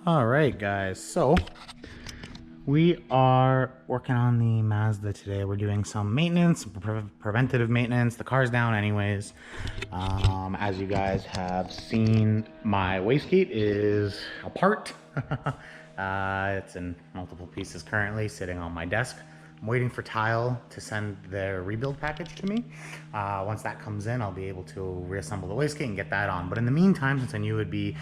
All right, guys, so we are working on the Mazda today. We're doing some maintenance, preventative maintenance. The car's down anyways. As you guys have seen, my wastegate is apart. It's in multiple pieces currently, sitting on my desk. I'm waiting for Tile to send their rebuild package to me. Once that comes in, I'll be able to reassemble the wastegate and get that on. But in the meantime, since I knew it would be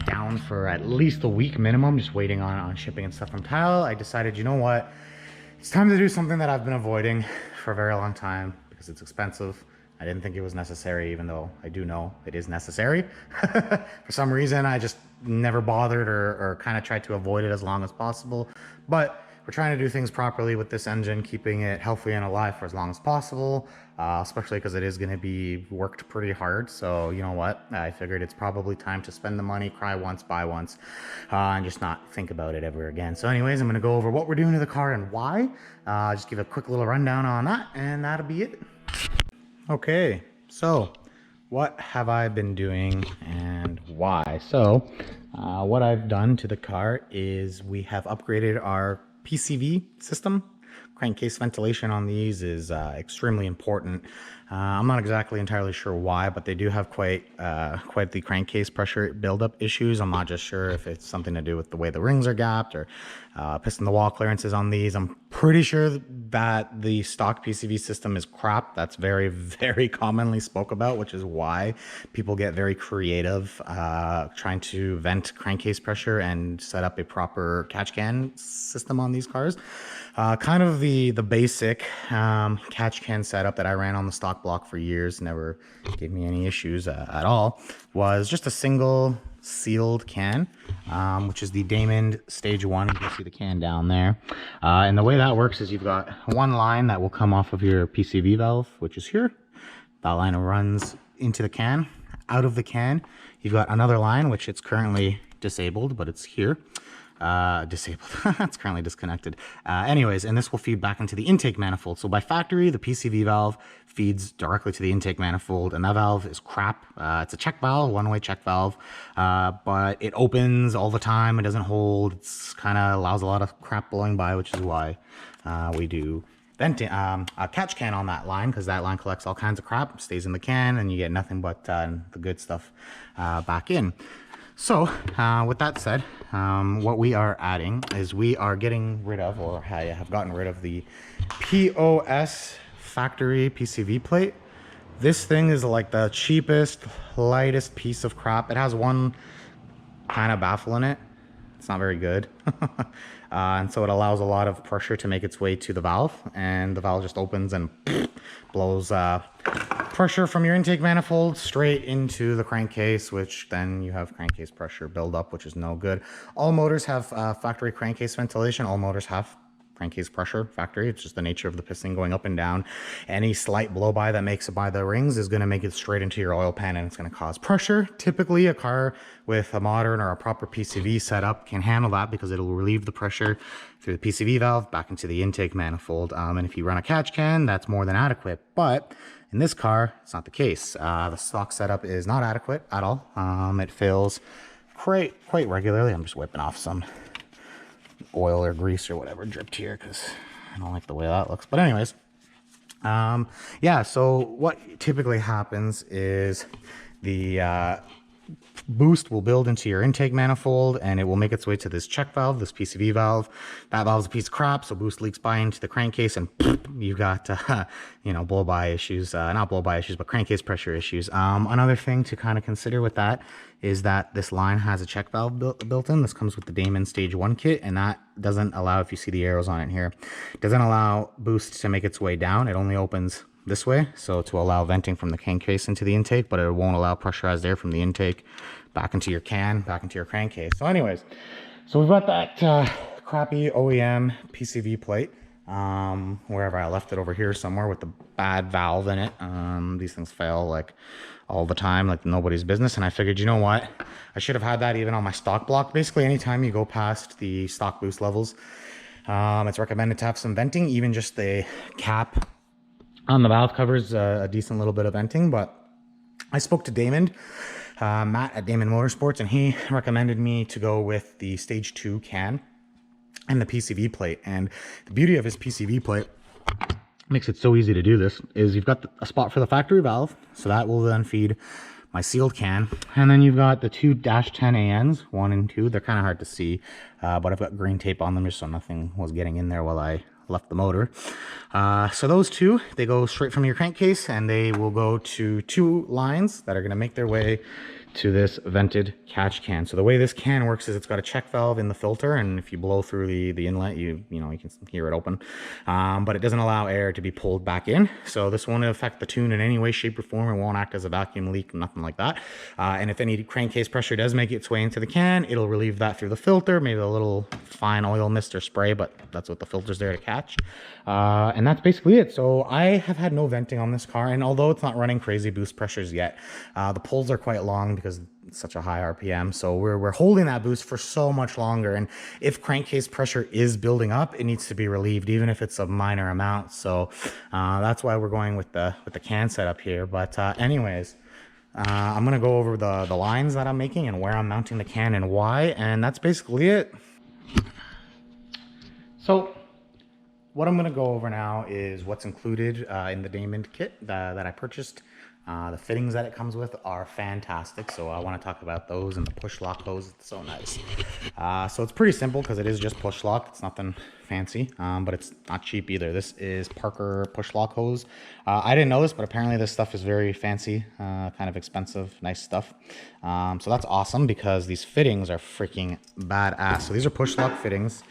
down for at least a week minimum, just waiting on shipping and stuff from Tile, I decided, you know what? It's time to do something that I've been avoiding for a very long time because it's expensive. I didn't think it was necessary, even though I do know it is necessary. For some reason, I just never bothered or kind of tried to avoid it as long as possible. But we're trying to do things properly with this engine, keeping it healthy and alive for as long as possible, especially because it is going to be worked pretty hard. So you know what? I figured it's probably time to spend the money, cry once, buy once, and just not think about it ever again. So anyways, I'm going to go over what we're doing to the car and why. Just give a quick little rundown on that, and that'll be it. Okay, so what have I been doing and why? So what I've done to the car is we have upgraded our PCV system. Crankcase ventilation on these is extremely important. I'm not exactly entirely sure why, but they do have quite the crankcase pressure buildup issues. I'm not just sure if it's something to do with the way the rings are gapped or piston the wall clearances on these. I'm pretty sure that the stock PCV system is crap. That's very, very commonly spoke about, which is why people get very creative trying to vent crankcase pressure and set up a proper catch can system on these cars. Kind of the basic catch can setup that I ran on the stock block for years, never gave me any issues at all, was just a single sealed can, which is the Damond stage 1. You can see the can down there, and the way that works is you've got one line that will come off of your PCV valve, which is here. That line runs into the can. Out of the can you've got another line, which it's currently disabled, but it's here. Disabled. It's currently disconnected. Anyways, and this will feed back into the intake manifold. So by factory, the PCV valve feeds directly to the intake manifold, and that valve is crap. It's a check valve, one-way check valve, but it opens all the time. It doesn't hold. It's kind of allows a lot of crap blowing by, which is why we do venting, a catch can on that line, because that line collects all kinds of crap, stays in the can, and you get nothing but the good stuff back in. So with that said, what we are adding is we are getting rid of, or I have gotten rid of, the POS factory PCV plate. This thing is like the cheapest, lightest piece of crap. It has one kind of baffle in it. It's not very good. And so it allows a lot of pressure to make its way to the valve, and the valve just opens and blows pressure from your intake manifold straight into the crankcase, which then you have crankcase pressure buildup, which is no good. All motors have factory crankcase ventilation. All motors have crankcase pressure factory. It's just the nature of the piston going up and down. Any slight blow by that makes it by the rings is going to make it straight into your oil pan, and it's going to cause pressure. Typically a car with a modern or a proper PCV setup can handle that, because it'll relieve the pressure through the PCV valve back into the intake manifold. And if you run a catch can, that's more than adequate. But in this car, it's not the case. The stock setup is not adequate at all. It fails quite regularly. I'm just whipping off some oil or grease or whatever dripped here because I don't like the way that looks. But anyways, yeah, so what typically happens is the boost will build into your intake manifold, and it will make its way to this check valve, this PCV valve. That valve's a piece of crap, so boost leaks by into the crankcase, and you've got you know, blow by issues, not blow by issues, but crankcase pressure issues. Another thing to kind of consider with that is that this line has a check valve built in. This comes with the Damond stage 1 kit, and that doesn't allow, if you see the arrows on it here, it doesn't allow boost to make its way down. It only opens this way, so to allow venting from the crankcase into the intake, but it won't allow pressurized air from the intake back into your can, back into your crankcase. So anyways, so we've got that crappy OEM PCV plate, wherever I left it, over here somewhere, with the bad valve in it. These things fail like all the time, like nobody's business, and I figured, you know what, I should have had that even on my stock block. Basically, anytime you go past the stock boost levels, it's recommended to have some venting. Even just the cap on the valve covers a decent little bit of venting. But I spoke to Damond Matt at Damond Motorsports, and he recommended me to go with the Stage 2 can and the PCV plate. And the beauty of his PCV plate makes it so easy to do this is you've got a spot for the factory valve, so that will then feed my sealed can, and then you've got the two -10 ANs, 1 and 2. They're kind of hard to see, but I've got green tape on them just so nothing was getting in there while I left the motor. So those two, they go straight from your crankcase, and they will go to 2 lines that are going to make their way to this vented catch can. So the way this can works is it's got a check valve in the filter, and if you blow through the inlet, you can hear it open, but it doesn't allow air to be pulled back in. So this won't affect the tune in any way, shape, or form. It won't act as a vacuum leak, nothing like that. And if any crankcase pressure does make its way into the can, it'll relieve that through the filter, maybe a little fine oil mist or spray, but that's what the filter's there to catch. And that's basically it. So I have had no venting on this car, and although it's not running crazy boost pressures yet, the pulls are quite long because it's such a high RPM. So we're holding that boost for so much longer. And if crankcase pressure is building up, it needs to be relieved, even if it's a minor amount. So that's why we're going with the can setup here. But anyways, I'm going to go over the lines that I'm making and where I'm mounting the can and why. And that's basically it. So what I'm going to go over now is what's included in the Damond kit that I purchased. The fittings that it comes with are fantastic, so I want to talk about those, and the push lock hose. It's so nice. So it's pretty simple because it is just push lock. It's nothing fancy, but it's not cheap either. This is Parker push lock hose. I didn't know this, but apparently this stuff is very fancy, kind of expensive, nice stuff. So that's awesome because these fittings are freaking badass. So these are push lock fittings.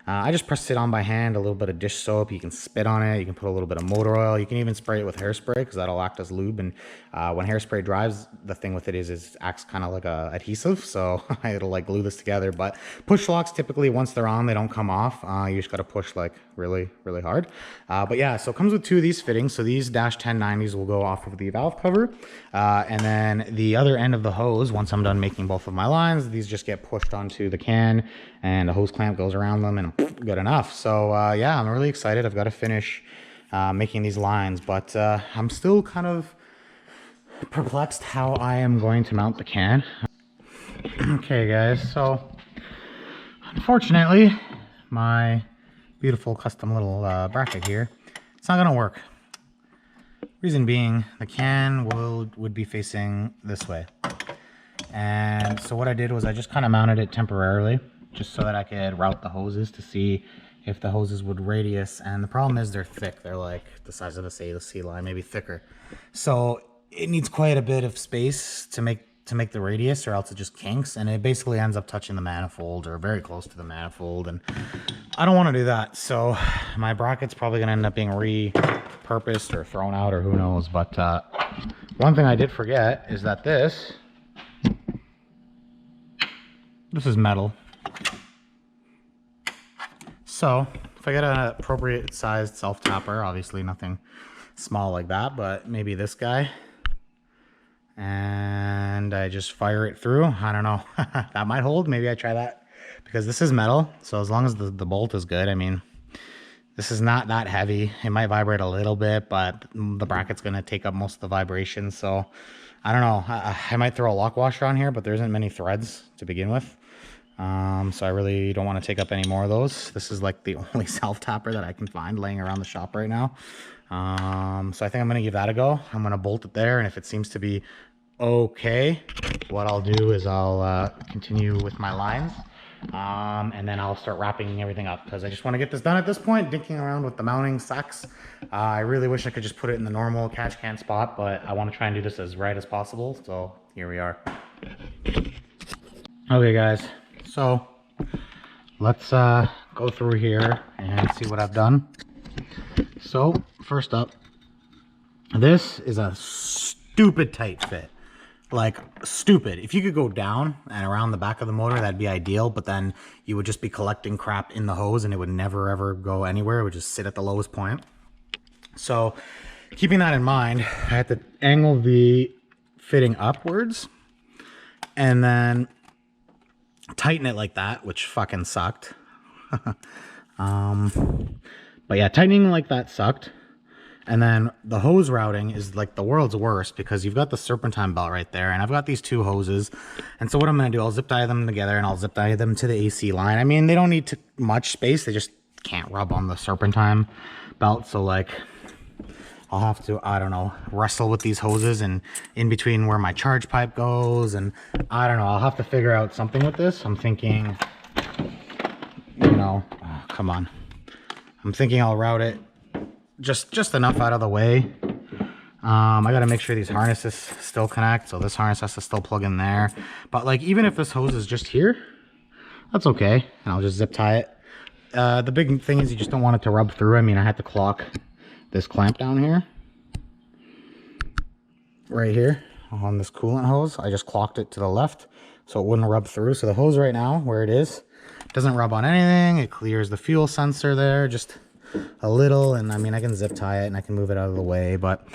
I just pressed it on by hand, a little bit of dish soap. You can spit on it. You can put a little bit of motor oil. You can even spray it with hairspray because that'll act as lube. And when hairspray dries, the thing with it is it acts kind of like a adhesive. So it'll like glue this together. But push locks, typically once they're on, they don't come off. You just got to push like really, really hard. But yeah, so it comes with 2 of these fittings. So these -1090s will go off of the valve cover. And then the other end of the hose, once I'm done making both of my lines, these just get pushed onto the can and the hose clamp goes around them and good enough. So yeah, I'm really excited. I've got to finish making these lines, but I'm still kind of perplexed how I am going to mount the can. Okay guys, so unfortunately my beautiful custom little bracket here, it's not gonna work. Reason being, the can would be facing this way, and so what I did was I just kind of mounted it temporarily just so that I could route the hoses to see if the hoses would radius. And the problem is they're thick. They're like the size of a C line, maybe thicker. So it needs quite a bit of space to make the radius, or else it just kinks, and it basically ends up touching the manifold or very close to the manifold, and I don't want to do that. So my bracket's probably going to end up being repurposed or thrown out, or who knows. But one thing I did forget is that this is metal. So if I get an appropriate sized self-tapper, obviously nothing small like that, but maybe this guy, and I just fire it through, I don't know, that might hold. Maybe I try that because this is metal. So as long as the bolt is good, I mean, this is not that heavy. It might vibrate a little bit, but the bracket's going to take up most of the vibration. So I don't know. I might throw a lock washer on here, but there isn't many threads to begin with. So I really don't want to take up any more of those. This is like the only self-tapper that I can find laying around the shop right now. So I think I'm going to give that a go. I'm going to bolt it there, and if it seems to be okay, what I'll do is I'll continue with my lines, and then I'll start wrapping everything up because I just want to get this done at this point. Dinking around with the mounting sucks. I really wish I could just put it in the normal catch can spot, but I want to try and do this as right as possible. So here we are. Okay guys, so let's go through here and see what I've done. So first up, this is a stupid tight fit. Like stupid. If you could go down and around the back of the motor, that'd be ideal, but then you would just be collecting crap in the hose and it would never ever go anywhere. It would just sit at the lowest point. So keeping that in mind, I had to angle the fitting upwards and then tighten it like that, which fucking sucked. But yeah, tightening like that sucked. And then the hose routing is like the world's worst because you've got the serpentine belt right there, and I've got these two hoses. And so what I'm going to do, I'll zip tie them together and I'll zip tie them to the AC line. I mean, they don't need much space. They just can't rub on the serpentine belt. So like I'll have to, I don't know, wrestle with these hoses and in between where my charge pipe goes. And I don't know, I'll have to figure out something with this. I'm thinking, you know, oh, come on. I'm thinking I'll route it just enough out of the way. I got to make sure these harnesses still connect, so this harness has to still plug in there. But like, even if this hose is just here, that's okay, and I'll just zip tie it. The big thing is you just don't want it to rub through. I mean, I had to clock this clamp down here, right here on this coolant hose. I just clocked it to the left so it wouldn't rub through. So the hose right now, where it is, doesn't rub on anything. It clears the fuel sensor there just a little, and I mean, I can zip tie it and I can move it out of the way, but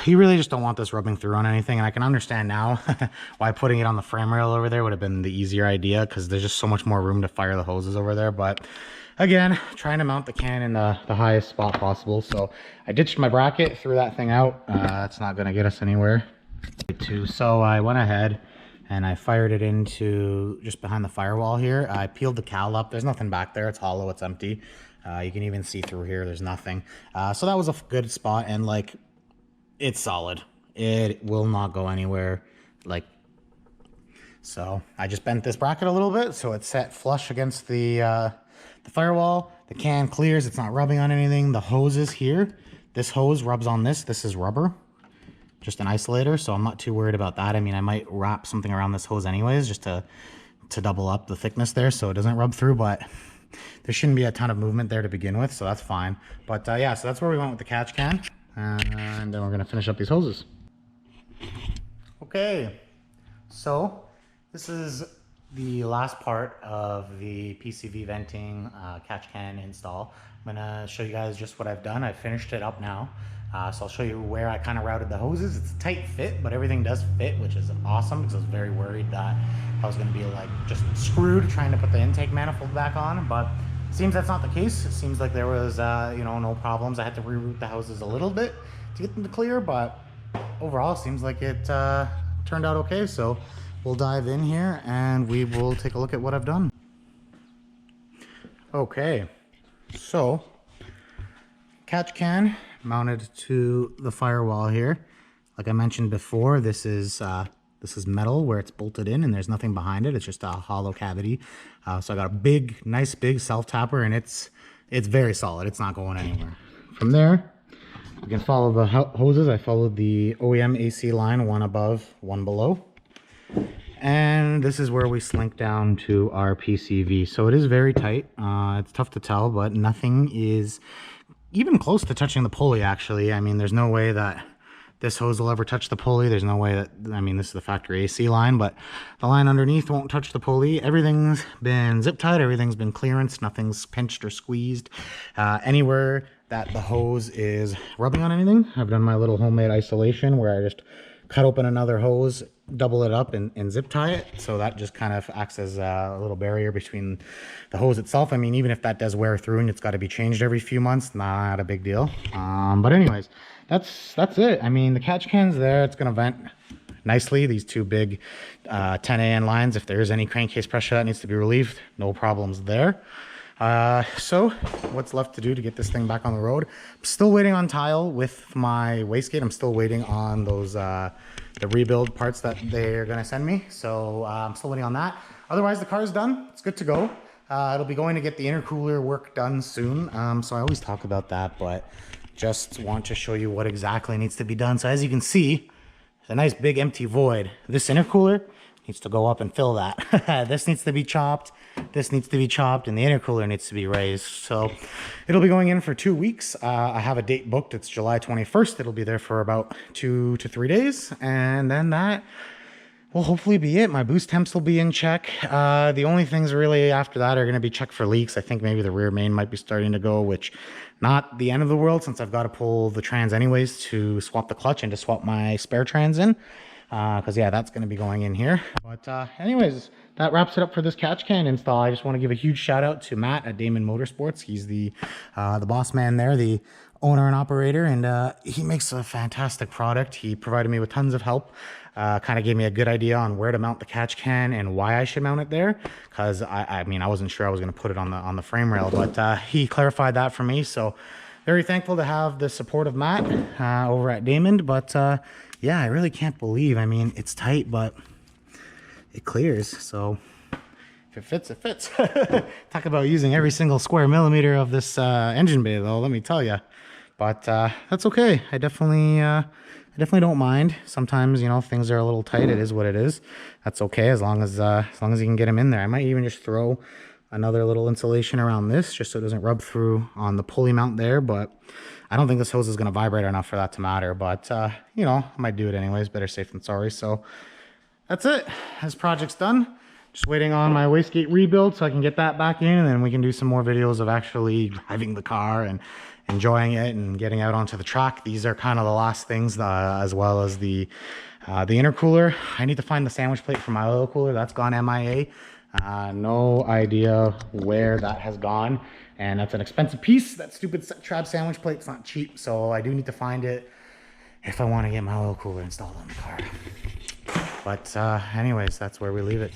you really just don't want this rubbing through on anything. And I can understand now why putting it on the frame rail over there would have been the easier idea, because there's just so much more room to fire the hoses over there. But again, trying to mount the can in the highest spot possible. So I ditched my bracket, threw that thing out. It's not going to get us anywhere. So I went ahead and I fired it into just behind the firewall here. I peeled the cowl up. There's nothing back there. It's hollow. It's empty. You can even see through here. There's nothing. So that was a good spot, and like, it's solid. It will not go anywhere. Like, so I just bent this bracket a little bit so it's set flush against the firewall. The can clears. It's not rubbing on anything. The hose is here. This hose rubs on this. This is rubber, just an isolator, so I'm not too worried about that. I mean, I might wrap something around this hose anyways, just to double up the thickness there so it doesn't rub through, but there shouldn't be a ton of movement there to begin with, so that's fine. But yeah, so that's where we went with the catch can, and then we're going to finish up these hoses. Okay, so this is the last part of the PCV venting catch can install. I'm going to show you guys just what I've done. I've finished it up now. So I'll show you where I kind of routed the hoses. It's a tight fit, but everything does fit, which is awesome, because I was very worried that I was going to be like just screwed trying to put the intake manifold back on, but it seems that's not the case. It seems like there was, you know, no problems. I had to reroute the hoses a little bit to get them to clear, but overall it seems like it turned out okay. So we'll dive in here and we will take a look at what I've done. Okay, so catch can mounted to the firewall here. Like I mentioned before, this is metal where it's bolted in and there's nothing behind it. It's just a hollow cavity. So I got a nice big self tapper, and it's very solid. It's not going anywhere. From there, you can follow the hoses. I followed the OEM AC line, one above, one below. And this is where we slink down to our PCV. So it is very tight. It's tough to tell, but nothing is even close to touching the pulley, actually. I mean, there's no way that this hose will ever touch the pulley. There's no way that, I mean, this is the factory AC line, but the line underneath won't touch the pulley. Everything's been zip tied. Everything's been clearanced. Nothing's pinched or squeezed. Anywhere that the hose is rubbing on anything, I've done my little homemade isolation where I just cut open another hose, double it up, and zip tie it. So that just kind of acts as a little barrier between the hose itself. I mean, even if that does wear through and it's got to be changed every few months, not a big deal. But anyways, that's it. I mean, the catch can's there. It's going to vent nicely. These two big 10AN lines, if there is any crankcase pressure that needs to be relieved, no problems there. So what's left to do to get this thing back on the road? I'm still waiting on tile with my wastegate. I'm still waiting on those the rebuild parts that they're going to send me. So I'm still waiting on that. Otherwise, the car is done. It's good to go. It'll be going to get the intercooler work done soon. So I always talk about that, but just want to show you what exactly needs to be done. So as you can see, there's a nice big empty void. This intercooler needs to go up and fill that. This needs to be chopped. This needs to be chopped, and the intercooler needs to be raised. So it'll be going in for 2 weeks. I have a date booked. It's July 21st. It'll be there for about 2 to 3 days, and then that will hopefully be it. My boost temps will be in check. The only things really after that are going to be check for leaks. I think maybe the rear main might be starting to go, which not the end of the world, since I've got to pull the trans anyways to swap the clutch and to swap my spare trans in. Because yeah, that's going to be going in here. But anyways, that wraps it up for this catch can install. I just want to give a huge shout out to Matt at Damond Motorsports. He's the boss man there, the owner and operator, and he makes a fantastic product. He provided me with tons of help, kind of gave me a good idea on where to mount the catch can and why I should mount it there, because I mean, I wasn't sure I was going to put it on the frame rail, but he clarified that for me. So very thankful to have the support of Matt over at Damond. But yeah, I really can't believe, I mean, it's tight, but it clears. So if it fits, it fits. Talk about using every single square millimeter of this engine bay, though, let me tell you. But that's okay. I definitely don't mind. Sometimes, you know, things are a little tight. It is what it is. That's okay, as long as you can get them in there. I might even just throw another little insulation around this just so it doesn't rub through on the pulley mount there. But I don't think this hose is going to vibrate enough for that to matter. But you know, I might do it anyways. Better safe than sorry. So that's it. This project's done. Just waiting on my wastegate rebuild so I can get that back in, and then we can do some more videos of actually driving the car and enjoying it and getting out onto the track. These are kind of the last things, as well as the intercooler. I need to find the sandwich plate for my oil cooler. That's gone MIA. No idea where that has gone, and that's an expensive piece. That stupid trab sandwich plate's not cheap, so I do need to find it if I want to get my oil cooler installed on the car. But anyways, that's where we leave it.